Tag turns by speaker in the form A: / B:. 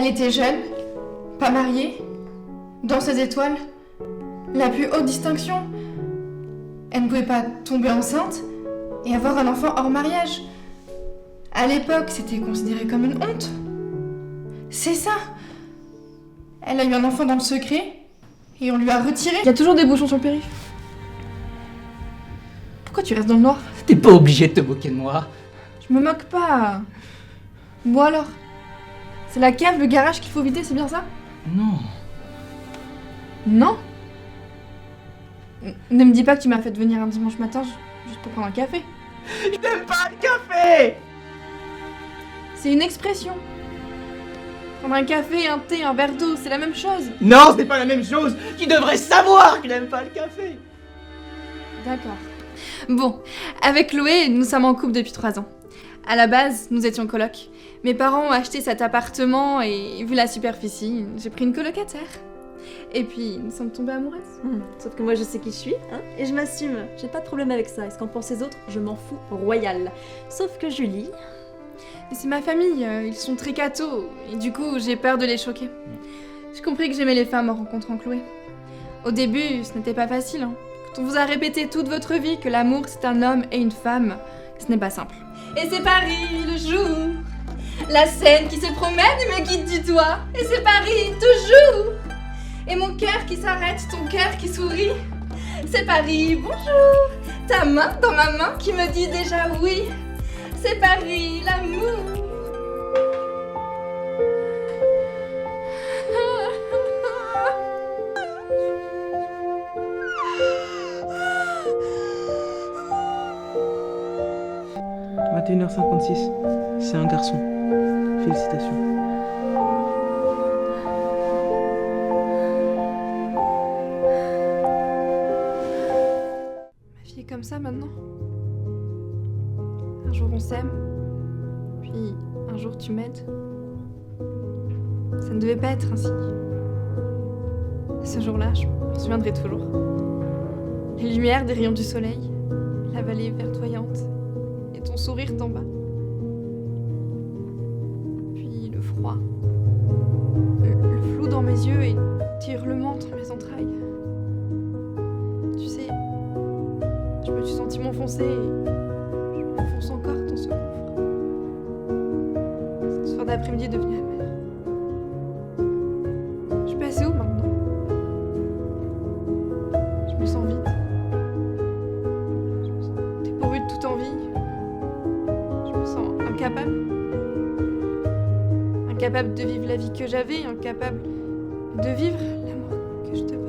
A: était jeune, pas mariée, dans ses étoiles, la plus haute distinction. Elle ne pouvait pas tomber enceinte et avoir un enfant hors mariage. À l'époque, c'était considéré comme une honte. C'est ça. Elle a eu un enfant dans le secret et on lui a retiré. Il y a toujours des bouchons sur le périph'. Pourquoi tu restes dans le noir?
B: T'es pas obligé de te moquer de moi.
A: Je me moque pas. Bon alors, c'est la cave, le garage qu'il faut vider, c'est bien ça?
B: Non.
A: Non? Ne me dis pas que tu m'as fait venir un dimanche matin juste pour prendre un café.
B: Je n'aime pas le café.
A: C'est une expression. Prendre un café, un thé, un verre d'eau, c'est la même chose.
B: Non, ce n'est pas la même chose. Tu devrais savoir que je n'aime pas le café.
A: D'accord. Bon, avec Chloé, nous sommes en couple depuis 3 ans. À la base, nous étions colocs. Mes parents ont acheté cet appartement et vu la superficie, j'ai pris une colocataire. Et puis, nous sommes tombés amoureuses.
C: Sauf que moi je sais qui je suis, hein, et je m'assume. J'ai pas de problème avec ça, et ce qu'en pensent les autres, je m'en fous royal. Sauf que Julie...
A: Et c'est ma famille, ils sont très cathos, et du coup, j'ai peur de les choquer. J'ai compris que j'aimais les femmes en rencontrant Chloé. Au début, ce n'était pas facile, hein. Quand on vous a répété toute votre vie que l'amour c'est un homme et une femme, ce n'est pas simple. Et c'est Paris, le jour, la scène qui se promène et me guide du doigt. Et c'est Paris, toujours. Et mon cœur qui s'arrête, ton cœur qui sourit. C'est Paris, bonjour. Ta main dans ma main qui me dit déjà oui. C'est Paris, l'amour.
D: « 21h56, c'est un garçon. Félicitations. »
A: Ma vie est comme ça maintenant. Un jour on s'aime, puis un jour tu m'aides. Ça ne devait pas être ainsi. Ce jour-là, je m'en souviendrai toujours. Les lumières des rayons du soleil, la vallée verdoyante et ton sourire d'en bas. Puis le froid, le flou dans mes yeux et tes hurlements dans mes entrailles. Tu sais, je me suis sentie m'enfoncer et je m'enfonce encore dans ce gouffre. Cette soir d'après-midi est devenue amère. Je suis passée où maintenant? Je me sens vide. Je me sens dépourvue de toute envie. Je me sens incapable. Incapable de vivre la vie que j'avais, incapable de vivre l'amour que je te vois.